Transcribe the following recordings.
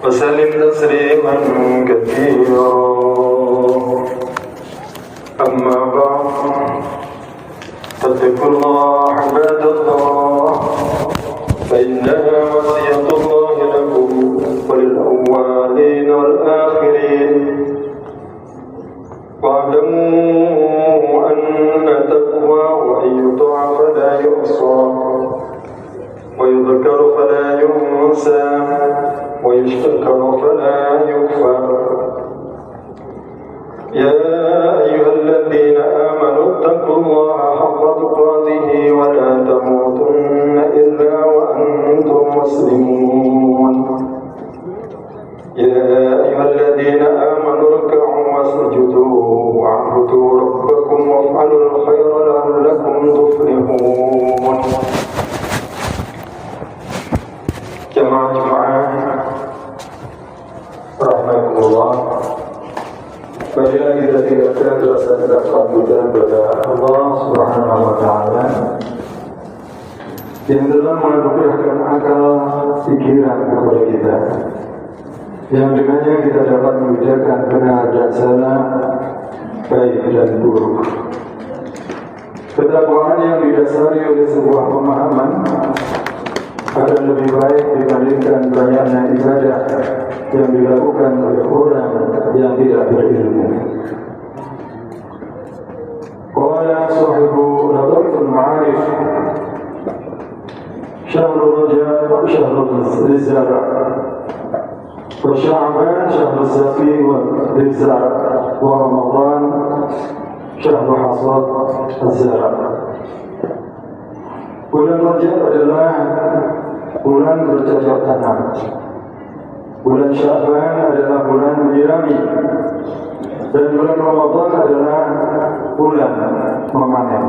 وسلم تسليما كثيرا. أما بعد فاتقوا الله عباد الله، فإنها وصية الله لكم وللأولين والآخرين. واعلموا أن تقوى وأن يطاع فلا يعصى ويذكر فلا ينسى ويشكر فلا يكفى. يا أيها الذين آمنوا اتقوا الله حق تقاته ولا تموتن إلا وأنتم مسلمون. يا أيها الذين آمنوا اركعوا واسجدوا واعبدوا ربكم وافعلوا الخير لعلكم تفلحون. Jemaah rahmatullah, marilah kita tinggalkan rasa kesambutan kepada Allah Subhanahu wa taala yang telah menganugerahkan akal pikiran kepada kita, yang dengannya kita dapat membedakan benar dan salah, baik dan buruk. Ketakwaan yang didasari oleh sebuah pemahaman akan lebih baik dibandingkan banyaknya ibadah yang dilakukan oleh orang yang tidak berilmu. Qala sahibu Lataiful Ma'arif, Syahrul Rajab Syahrul Rizara, wa Sya'ban Syahrul Zafi wa Rizara, wa Ramadan Syahrul Hasad Az-Zara. Bulan Rajab adalah bulan bercocok tanam. Bulan Sya'ban adalah bulan menyirami, dan bulan Ramadan adalah bulan memanen.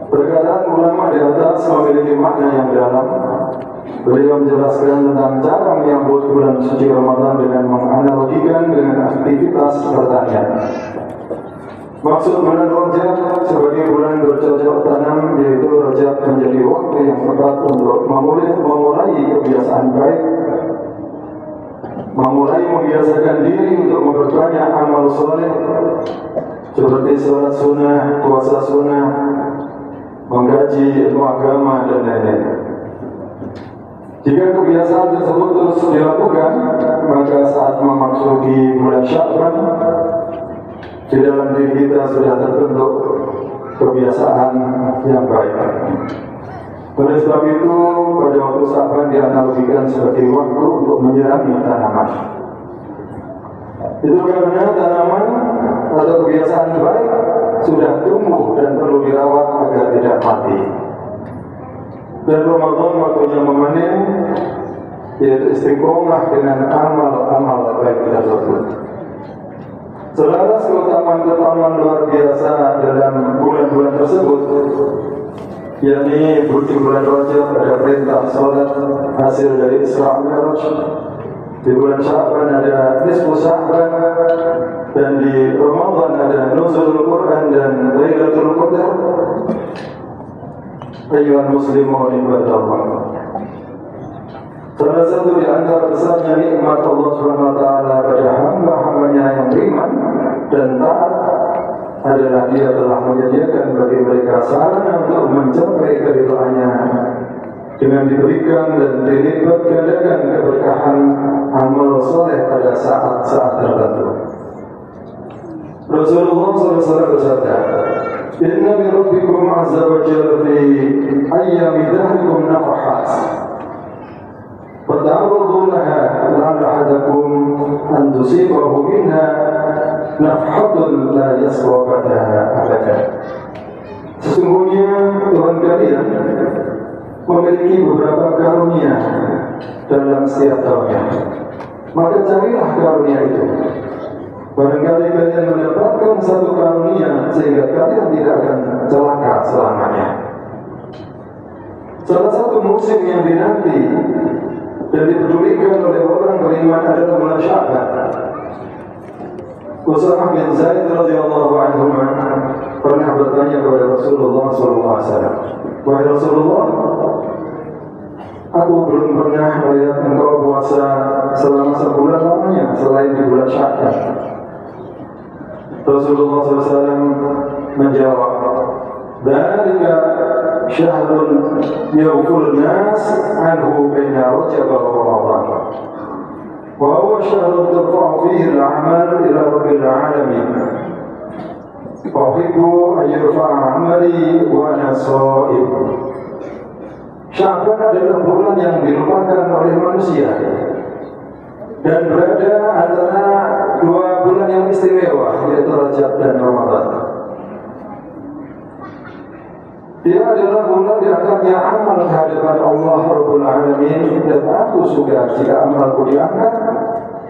Perkataan ulama di atas memiliki makna yang dalam. Beliau menjelaskan tentang cara menyambut bulan suci Ramadan dengan menganalogikan dengan aktivitas pertanian. Maksud bulan Rajab sebagai bulan bercocok tanam, yaitu Rajab menjadi waktu yang tepat untuk memulai kebiasaan baik, memulai membiasakan diri untuk memperbanyak amal soleh seperti sholat sunnah, puasa sunnah, mengkaji ilmu agama dan lain-lain. Jika kebiasaan tersebut terus dilakukan, maka saat memasuki bulan Sya'ban, di dalam diri kita sudah terbentuk kebiasaan yang baik. Oleh sebab itu, pada waktu Sya'ban dianalogikan sebagai waktu untuk menyirami tanaman. Itu karena tanaman atau kebiasaan baik sudah tumbuh dan perlu dirawat agar tidak mati. Dan Ramadan waktunya memanen, yaitu istiqomah dengan amal-amal baik tersebut. Selaras keutamaan luar biasa dalam bulan-bulan tersebut, yakni di bulan Rajab ada perintah salat hasil dari Isra Mi'raj, di bulan Sya'ban ada nisfu Sya'ban, dan di Ramadan ada nuzulul Quran dan Lailatul Qadar. Ayyuhal muslimun ibadallah, salah satu di antara besarnya nikmat Allah Subhanahu wa taala pada hamba-hambanya yang beriman dan taat adalah Dia telah menyediakan bagi mereka sarana untuk mencapai keridhaannya dengan diberikan dan dilipat gandakan keberkahan amal soleh pada saat-saat tertentu. Rasulullah SAW bersabda, "Inna min rabbikum azza wa jalla fi ayyami dhahrikum nafahat. Fata'arudhu laha la'alla ahadakum an tusibahu minha nafhatun la yasrabataha abadan." Sesungguhnya Tuhan kalian memiliki beberapa karunia dalam setiap tahunnya. Maka carilah karunia itu. Barangkali kalian mendapatkan satu karunia sehingga kalian tidak akan celaka selamanya. Salah satu musim yang dinanti dan dipedulikan oleh orang beriman adalah bulan Sya'ban. Usamah bin Zaid radhiyallahu anhu pernah bertanya kepada Rasulullah SAW, "Wahai Rasulullah, aku belum pernah melihat engkau puasa namanya selain di bulan Sya'ban? Rasulullah SAW menjawab, "Dzalika syahrun yawful nas anhu baina Rajab wa Ramadan. Wa huwa syahrun turfa'u fihi al-a'mal ila Rabbil alamin. Wa uhibbu an yurfa'a 'amali wa ana sha'im." Sya'ban adalah bulan yang dilupakan oleh manusia dan berada antara dua bulan yang istimewa, yaitu Rajab dan Ramadan. Dia adalah bulan diangkatnya amal hadapan Allah Rabbul Alamin, dan aku suka jika amalku diangkat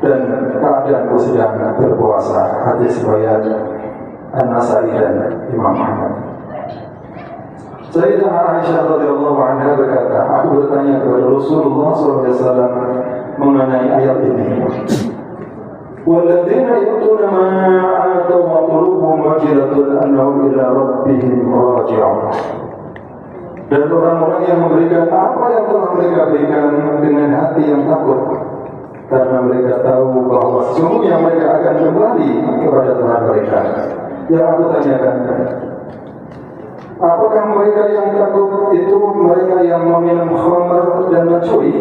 dan keadaanku sedang berpuasa. Hadis riwayat An-Nasa'i dan Imam Ahmad. Sayyidah Aisyah radhiyallahu anha berkata, aku bertanya kepada Rasulullah SAW mengenai ayat ini. Walladzina yu'tuna ma ataw wa qulubuhum wajilatun annahum ila rabbihim raji'un. Dan orang-orang yang memberikan apa yang telah mereka berikan dengan hati yang takut, karena mereka tahu bahwa sesungguhnya mereka akan kembali kepada Tuhan mereka. Yang aku tanyakan, apakah mereka yang takut itu mereka yang meminum khamr dan mencuri?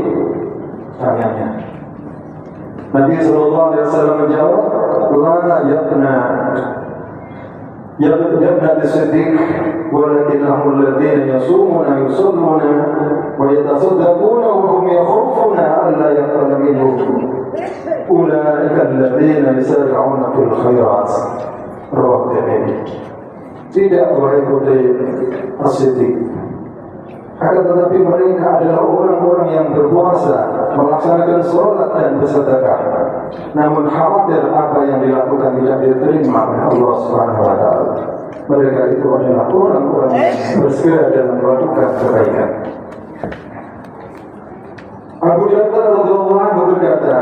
Tanyanya. Nabi sallallahu alaihi wasallam menjawab, "La yabna as-siddiq walakinnahum alladziina yasumuna yusalluna wa yatasaddaquna wa hum yakhafuna an la yaqbala minhum. Ulaika alladziina yusari'una fil khairat." Rawahu Tirmidzi. Tidak wahai putri as-siddiq, akan tetapi mereka adalah orang-orang yang berpuasa, melaksanakan sholat dan bersedekah, namun khawatir apa yang dilakukan tidak diterima oleh Allah Subhanahu wa Ta'ala. Mereka itu adalah orang-orang yang bersegera dalam melakukan kebaikan. Abu Darda radhiyallahu anhu berkata,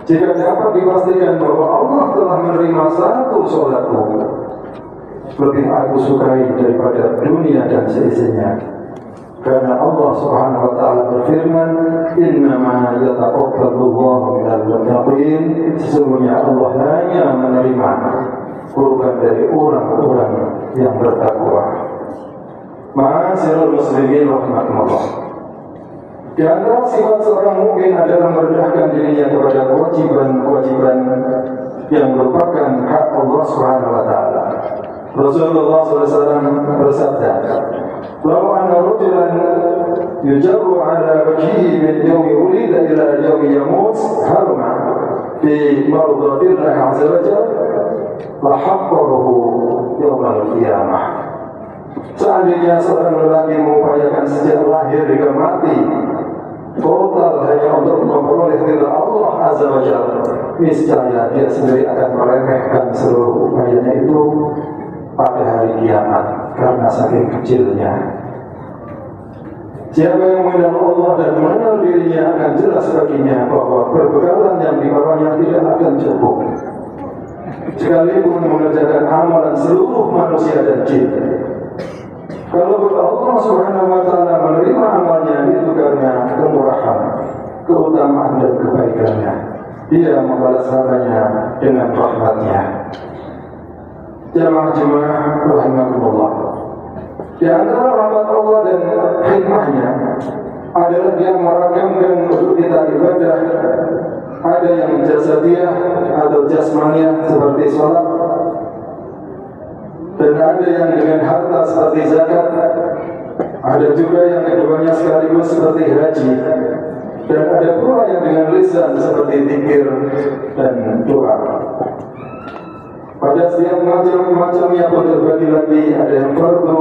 jika dapat dipastikan bahwa Allah telah menerima satu sholatku, lebih aku sukai daripada dunia dan seisinya. Karena Allah Subhanahu wa Ta'ala berfirman, "Innama yataqabbalullahu minal muttaqin." Sesungguhnya Allah hanya menerima kurban dari orang-orang yang bertakwa. Ma'asyiral muslimin rahimakumullah. Di antara sifat seorang mukmin adalah merendahkan dirinya kepada kewajiban-kewajiban yang merupakan hak Allah Subhanahu wa Ta'ala. Rasulullah SAW bersabda, "Law anna rajulan yujarru ala wajhihi min yawmi wulida ila yawmi yamut harma fi mardhatillah azza wa jalla la haqqahu yawmal qiyamah." Seandainya seorang lelaki mengupayakan sejak lahir hingga mati total hanya untuk memperoleh ridha Allah azza wa jalla, niscaya dia sendiri akan meremehkan seluruh upayanya itu pada hari kiamat karena saking kecilnya. Siapa yang mengenal Allah dan mengenal dirinya akan jelas baginya bahwa perbekalan yang dibawanya tidak akan cukup, sekalipun mengerjakan amalan seluruh manusia dan jin. Kalau Allah Subhanahu wa Ta'ala menerima amalnya itu karena kemurahan, keutamaan dan kebaikannya. Dia membalas hambanya dengan rahmatnya. Jamaah-jamaah rahimakumullah. Di antara rahmat Allah dan hikmahnya adalah dia merakamkan untuk kita ibadah. Ada yang jasadiah atau jasmaniah seperti sholat, dan ada yang dengan harta seperti zakat. Ada juga yang keduanya sekaligus seperti haji, dan ada pula yang dengan lisan seperti zikir dan doa. Pada setiap macam-macamnya pun terbagi lagi, ada yang fardu,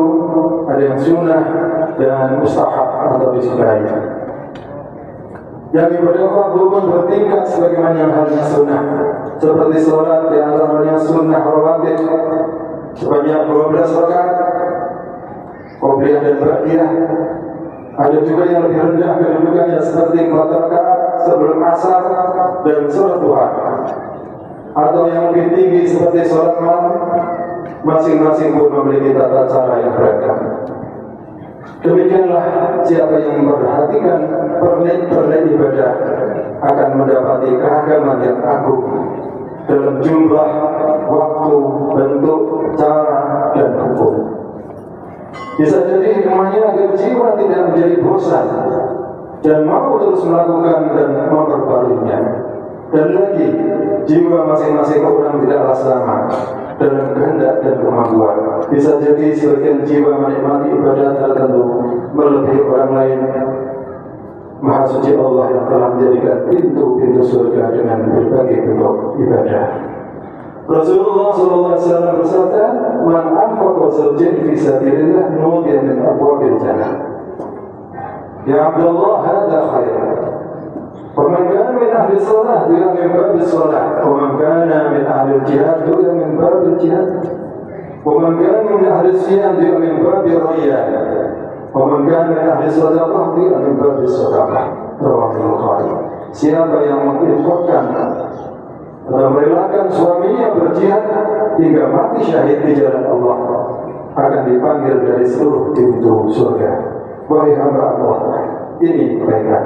ada yang sunnah, dan mustahab atau disukai. Yang ibadah fardu pun bertingkat sebagaimana halnya sunnah, seperti sholat di antaranya sunnah rawatib sebanyak 12 rakaat, qobliyah dan ba'diyah. Ada juga yang lebih rendah kedudukannya seperti 4 rakaat sebelum asar dan sholat duha. Atau yang lebih tinggi seperti sholat malam. Masing-masing pun memiliki tata cara yang beragam. Demikianlah siapa yang memperhatikan pernik-pernik ibadah akan mendapati keragaman yang agung dalam jumlah, waktu, bentuk, cara, dan hukum. Bisa jadi hikmahnya agar jiwa tidak menjadi bosan dan mau terus melakukan dan memperbaikinya. Dan lagi, jiwa masing-masing orang tidaklah sama dalam kehendak dan kemampuan. Bisa jadi sebagian jiwa menikmati ibadah tertentu melebihi orang lain. Maha suci Allah yang telah menjadikan pintu-pintu surga dengan berbagai bentuk ibadah. Rasulullah SAW bersabda, "Man anfaqa zawjayn fi sabilillah nudiya min abwabil jannah." Ya Abdullah, hadza khair. ومن كان من أهل الصلاة دعا من باب الصلاة ومن كان من أهل الجهاد دعا من باب الجهاد ومن كان من أهل الصيام دعا من باب الريان ومن كان من أهل الصدقة دعا من باب الصدقة. رواه Bukhari. Siapa yang menginfakkan dan merelakan suaminya berjihad hingga mati syahid di jalan Allah akan dipanggil dari seluruh pintu surga. Wahai hamba Allah, ini mereka.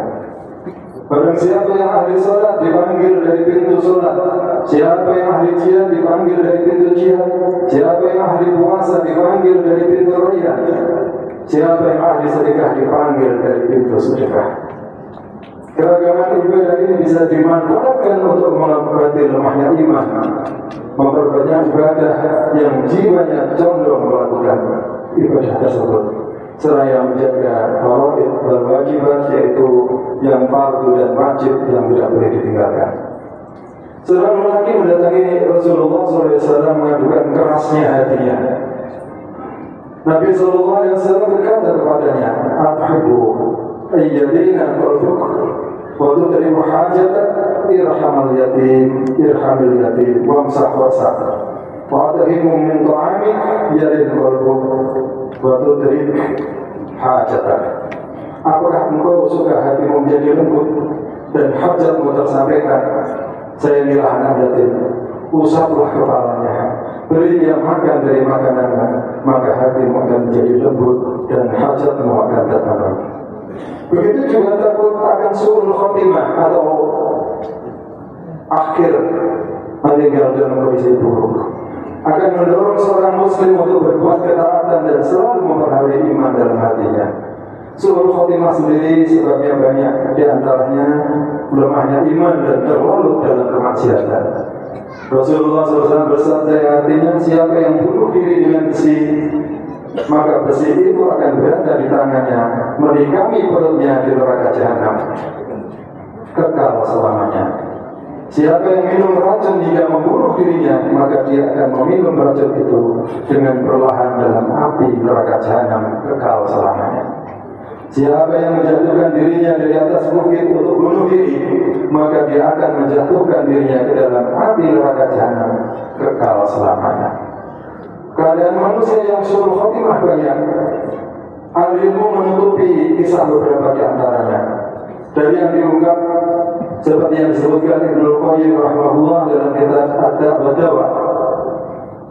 Barang siapa yang ahli salat dipanggil dari pintu salat, siapa yang ahli jihad dipanggil dari pintu jihad, siapa yang ahli puasa dipanggil dari pintu raya, siapa yang ahli sedekah dipanggil dari pintu sedekah. Keragaman ibadah ini bisa dimanfaatkan untuk mengobati lemahnya iman, memperbanyak ibadah yang jiwanya condong melakukan ibadah tersebut, seraya menjaga faraid dan wajibat, yaitu yang fardu dan wajib yang tidak boleh ditinggalkan. Seorang lelaki mendatangi Rasulullah SAW mengadukan kerasnya hatinya. Nabi SAW berkata kepadanya, "Athibu ayyadina qalbuk wa tudrimu hajatak irhamil yatim wamsah wasak wa adhimu min ta'amik yalin qalbuk wa tudrimu hajatak." Apakah engkau suka hatimu menjadi lembut dan hajatmu tersampaikan? Sayangilah anak yatim, usaplah kepalanya, beri dia makan dari makanannya, maka hatimu akan menjadi lembut dan hajatmu akan terpenuhi. Begitu juga takut akan su'ul khotimah atau akhir meninggal dalam kondisi buruk, akan mendorong seorang muslim untuk berbuat ketaatan dan selalu memperhatikan iman dalam hatinya. Su'ul khotimah sendiri sebabnya banyak, di antaranya lemahnya iman dan terlalu dalam kemaksiatan. Rasulullah SAW bersabda yang artinya, siapa yang bunuh diri dengan besi, maka besi itu akan berada di tangannya, menikami perutnya di neraka jahanam, kekal selamanya. Siapa yang minum racun hingga membunuh dirinya, maka dia akan meminum racun itu dengan perlahan dalam api neraka jahanam, kekal selamanya. Siapa yang menjatuhkan dirinya dari atas bukit untuk bunuh diri, maka dia akan menjatuhkan dirinya ke dalam api neraka jahanam, kekal selamanya. Keadaan manusia yang su'ul khotimah banyak. Al-ilmu menutupi kisah beberapa di antaranya. Dari yang diungkap seperti yang disebutkan Ibnu Qayyim rahimahullah dalam kitab Ad-Da' wa Dawa,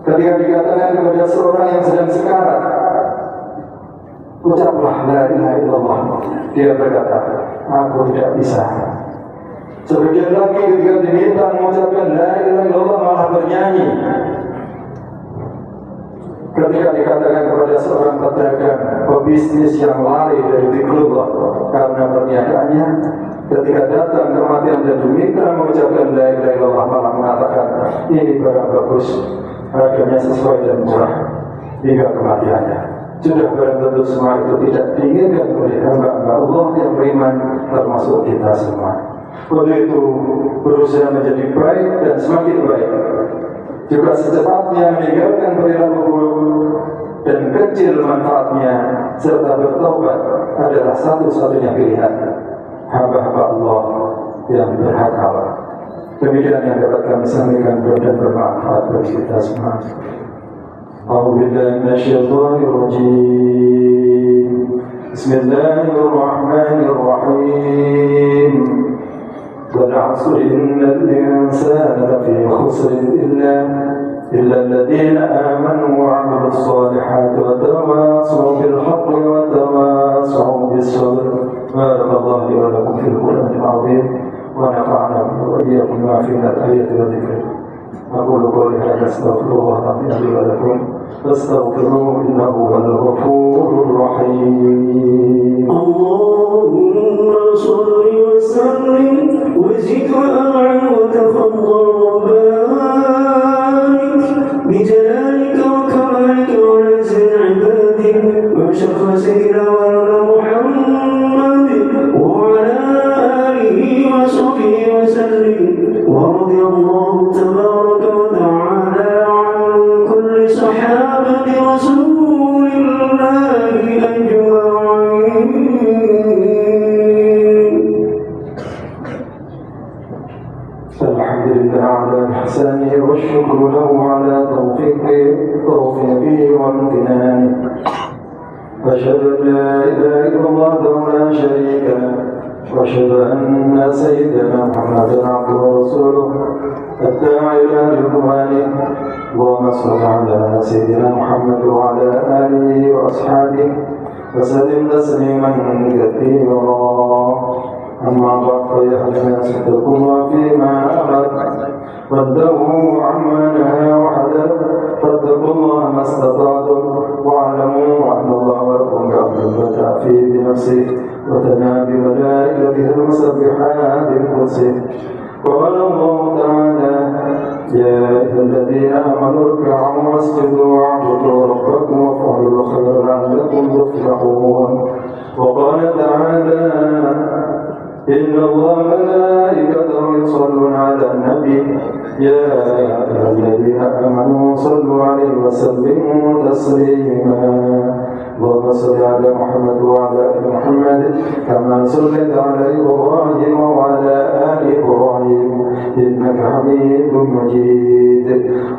ketika dikatakan kepada seorang yang sedang sekarat, ucaplah la ilaha illallah, dia berkata, aku tidak bisa. Sebagian lagi ketika diminta mengucapkan la ilaha illallah malah bernyanyi. Ketika dikatakan kepada seorang pedagang pebisnis yang lari dari zikrullah karena perniagaannya, ketika datang kematian dan diminta mengucapkan la ilaha illallah malah mengatakan, ini barang bagus, harganya sesuai dan murah, hingga kematiannya. Sudah barang tentu semua itu tidak diinginkan oleh hamba-hamba Allah yang beriman, termasuk kita semua. Oleh itu berusaha menjadi baik dan semakin baik, juga secepatnya meninggalkan perilaku buruk dan kecil manfaatnya, serta bertobat adalah satu-satunya pilihan hamba-hamba Allah yang berhakal. Demikian yang dapat kami sampaikan dan bermanfaat bagi kita semua. أعوذ بالله من الشيطان الرجيم بسم الله الرحمن الرحيم والعصر إن الإنسان لفي خسر إلا الذين آمنوا وعملوا الصالحات وتواصوا بالحق وتواصوا بالصبر. بارك الله لي ولكم في القرآن العظيم ونفعنا به وإياكم بما فيه من الآيات والذكر. أقول قولي هذا أستغفر الله العظيم لي ولكم فاستغفروه إنه هو الغفور الرحيم. اللهم صل وسلم وزد وأنعم وتفضل وبارك بجلالك وكمالك ونزل عبادك وشرف سيدنا محمد وعلى آله وصحبه وسلم. ورضي الله تبارك وتعالى عن كل صحابة رسول الله أجمعين. الحمد لله على إحسانه والشكر له على توفيقه وامتنانه. أشهد أن لا إله إلا الله وحده لا شريك له وأشهد أن سيدنا محمدا عبده ورسوله الداعي إلى رضوانه. اللهم صل على سيدنا محمد وعلى آله وأصحابه وسلم تسليما كثيرا. أما بعد فيا أيها الناس اتقوا الله فيما أمر واتقوا عما نهى وحذر فاتقوا الله ما استطعتم واعلموا أن الله ولكم بأفضل في بنفسه وتنا بملائكته المسبحات القدسي. قال الله تعالى يا أيها الذين آمنوا اركعوا واسجدوا واعبدوا ربكم وافعلوا الخير لعلكم تفلحون. وقال تعالى إن الله وملائكته يصلون على النبي يا أيها الذين آمنوا صلوا عليه وسلموا تسليما. اللهم صل على محمد وعلى آل محمد كما صليت على إبراهيم وعلى آل إبراهيم إنك حميد مجيد.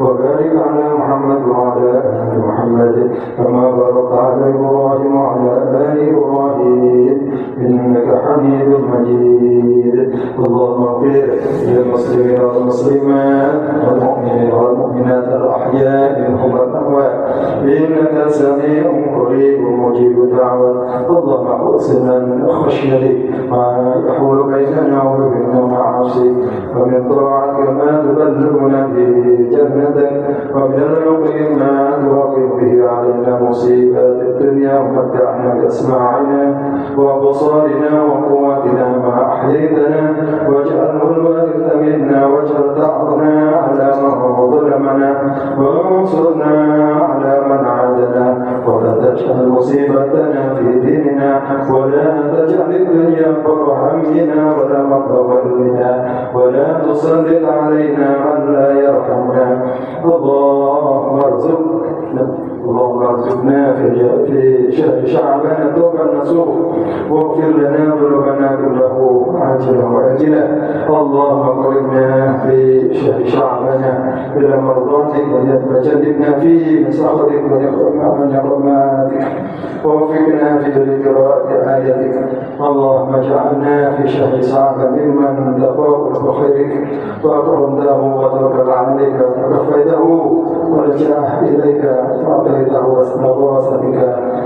وبارك على محمد وعلى آل محمد كما باركت على إبراهيم وعلى آل إبراهيم إنك حميد مجيد. اللهم اغفر للمسلمين والمسلمات والمؤمنين والمؤمنات الأحياء منهم والأموات إنك سميع قريب مجيب الدعوات. اللهم اقسمنا من خشيتك ما يحول بيننا وبين معاصيك ومن طاعتك ما تبلغنا به جنتك ومن اليقين ما توقف به علينا مصيبات الدنيا ومتعنا بأسماعنا وأبصارنا وقواتنا ما أحييتنا واجعله الوارث منا واجعل ثأرنا على من ظلمنا وانصرنا على من عادنا ولا تجعل مصيبتنا في ديننا ولا تجعل الدنيا أكبر همنا ولا مبلغ علمنا ولا تسلط علينا من لا يرحمنا. اللهم ارزقنا في شهر شعبان توبة نصوح واغفر لنا ذنوبنا كله عاجلا وآجلا. اللهم قربنا في شهر شعبان إلى مرضاتك وجنبنا فيه من سخطك ومن حرماتك ووفقنا في قراءة آياتك. اللهم اجعلنا في شهر شعبان ممن تفوق بخيرك وأكرمته وتوكل عليك وكفيته ولجأ إليك وأعطيته واستغاث بك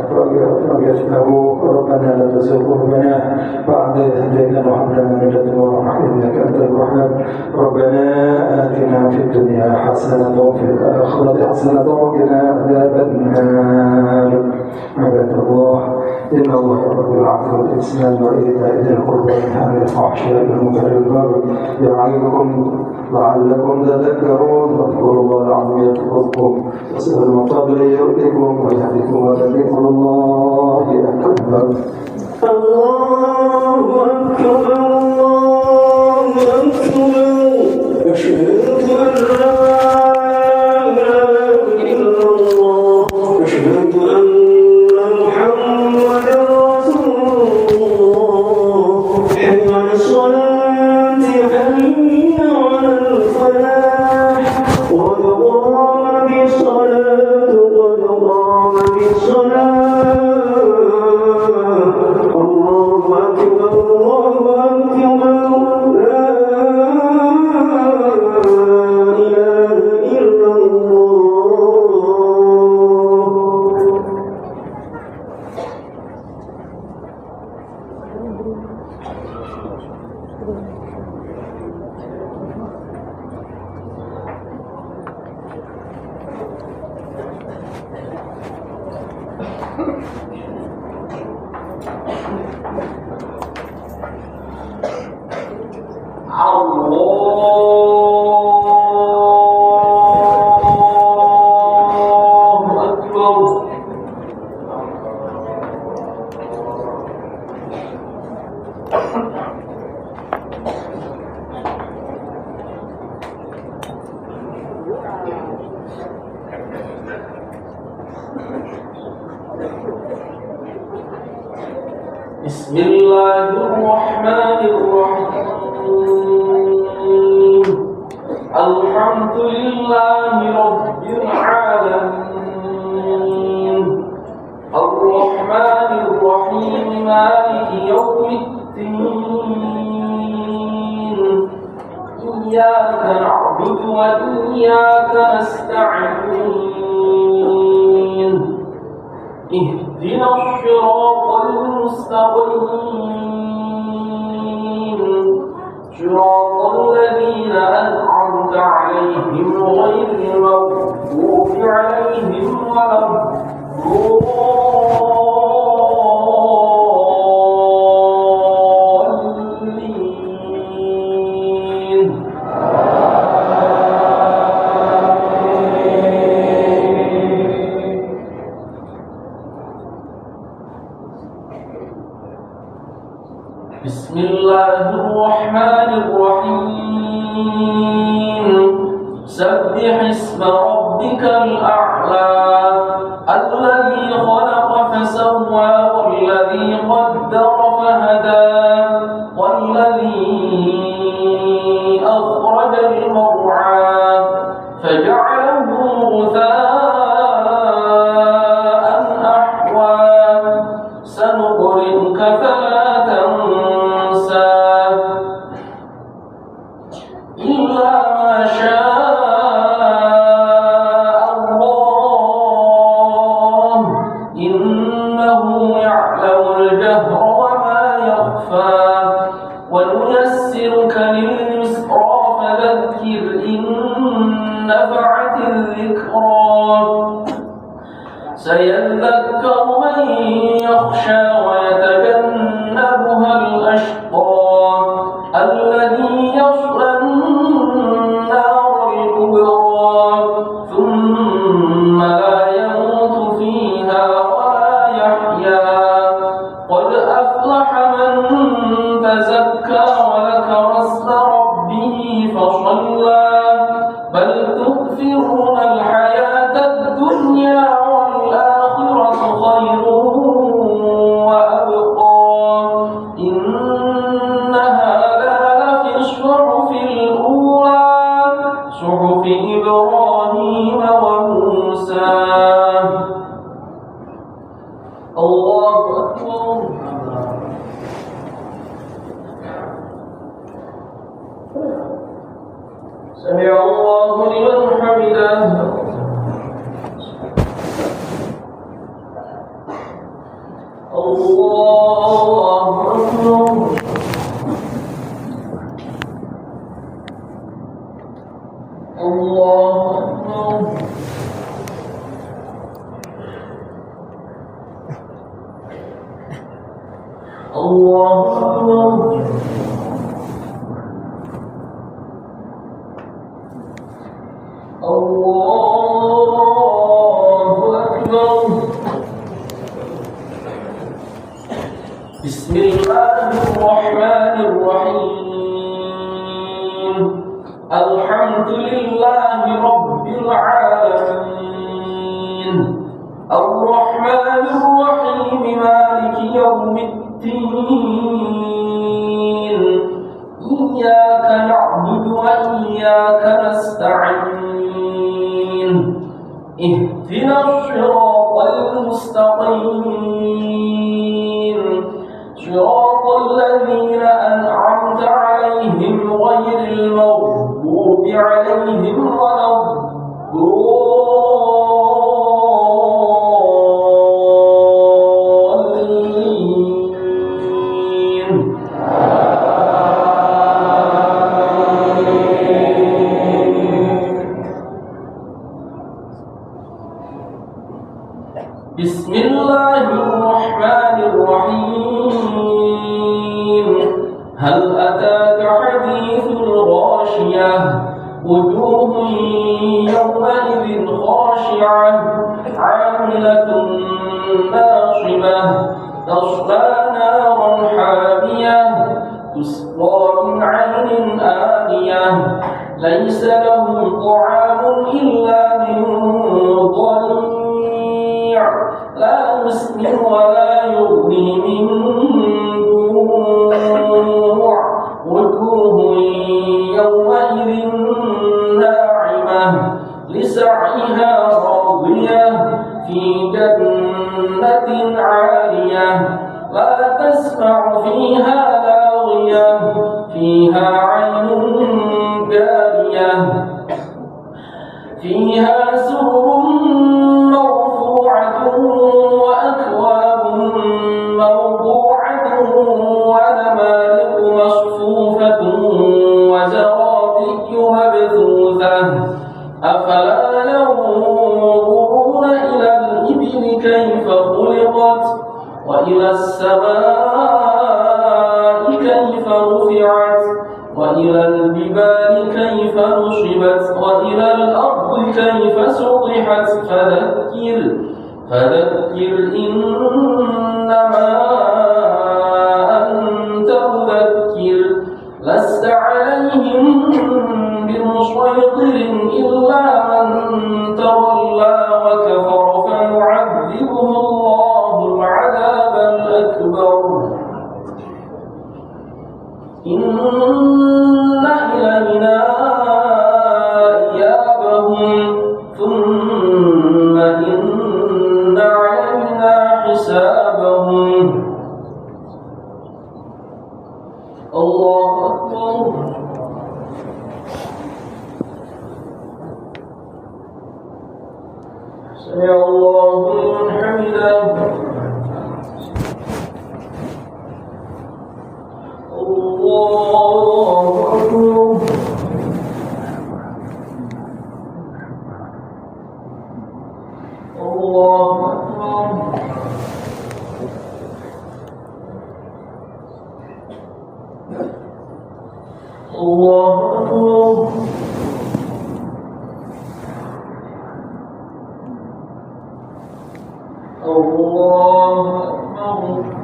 فأجبته. ربنا لا تزغ قلوبنا بعد إذ هديتنا وهب لنا من لدنك رحمة إنك أنت الوهاب. ربنا آتنا في الدنيا حسنة وفي الآخرة حسنة وقنا عذاب النار. عباد الله إن الله يأمر بالعدل والإحسان وإيتاء ذي القربى وينهى عن الفحشاء والمنكر والبغي يعظكم لعلكم تذكرون. واذكروا الله العظيم يذكركم واسألوا من فضله يؤتكم ويهدكم ولذكر الله أكبر. الله أكبر الله أكبر. أشهد أن لا إله إلا الله أشهد أن محمدا رسول الله. حي على الصلاة حي على الفلاح قد قامت الصلاة قد قامت الصلاة. الله أكبر الله أكبر. Bismillahirrahmanirrahim. Alhamdulillahi Rabbil Alamin. Ar-Rahmanir-Rahim. Maliki yawmiddin. Iyyaka na'budu wa iyyaka nasta'in. اهدنا الصراط المستقيم صراط الذين أنعمت عليهم غير المغضوب عليهم ولا الضالين. بسم الله الرحمن الرحيم. سبح اسم ربك الأعلى الذي خلق فسوى والذي قدر فهدى والذي أخرج المرعى فجعله غثاء أحوى سنقرئك فلا إلا ما شاء الله إنه يعلم الجهر وما يخفى ونيسرك لليسرى فذكر إن نفعت الذكرى سيذكر من يخشى ويتجنبها الأشقى الذي يصلى النار الكبرى ثم لا يموت فيها ولا يحيا قد أفلح من تزكى وذكر اسم ربه فصلى بل تؤثرون الحياة الدنيا والآخرة خير وأبقى إن هذا لفي الصحف الأولى صحف إبراهيم وموسى. الله أكبر. سمع الله لمن حمده. الله أكبر. الله أكبر. الله أكبر. الله أكبر. بسم الله الرحمن الرحيم. الحمد لله رب العالمين. الرحمن الرحيم. مالك يوم الدين. إياك نعبد وإياك نستعين. اهدنا الصراط المستقيم صراط الذين أنعمت عليهم غير المغضوب عليهم ولا الضالين. بسم الله الرحمن الرحيم. هل أتاك حديث راضية وجوه يومئذ خاشعة عاملة ناصبة تصلى نارا حامية تسقى من عين آنية ليس لهم طعام إلا من ضريع لا يسمن ولا يغني من جوع وجوه يومئذ ناعمة لسعيها راضية في جنة عالية لا تسمع فيها لاغية فيها عين جارية فيها سرر مرفوعة وأكواب موضوعة ونمارق مصفوفة وزرابي مبثوثة أفلا ينظرون إلى الإبل كيف خلقت وإلى السماء كيف رفعت وإلى الجبال كيف نصبت وإلى الأرض كيف سطحت فذكر إنما أنت مذكر لست عليهم بمسيطر إلا من تولى وكفر فيعذبه الله العذاب الأكبر إن إلينا إيابهم ثم إن علينا حسابهم الله أكبر سمع الله لمن حمده الله أكبر الله أكبر الله أكبر الله أكبر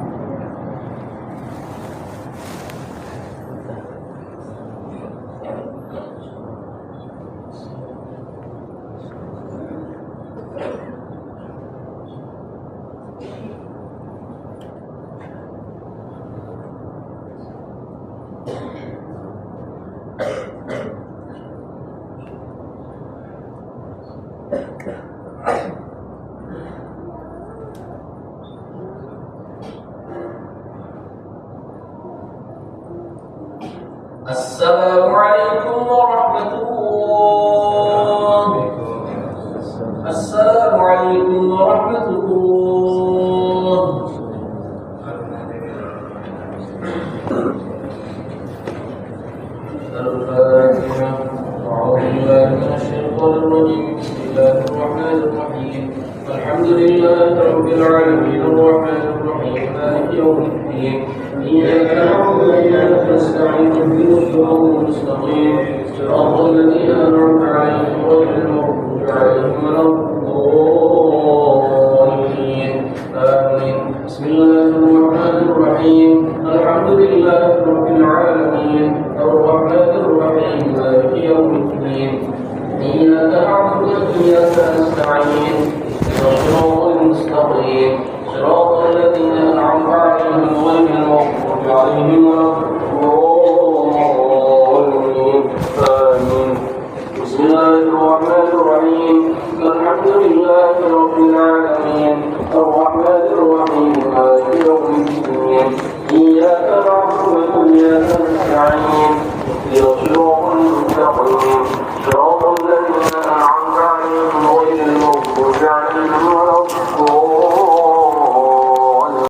السلام عليكم ورحمة الله. السلام عليكم ورحمة الله. الفاتحة. أعوذ بالله من الشيطان الرجيم. بسم الله الرحمن الرحيم. الحمد لله رب العالمين الرحمن الرحيم مالك يوم الدين. إياك نعبد وإياك نستعين اهدنا الصراط المستقيم صراط الذين أنعمت عليهم غير المغضوب عليهم ولا الضالين آمين. بسم الله الرحمن الرحيم. الحمد لله رب العالمين الرحمن الرحيم مالك يوم الدين. إياك نعبد وإياك نستعين اهدنا الصراط المستقيم صراط الذين أنعمت عليهم غير المغضوب عليهم ولا الضالين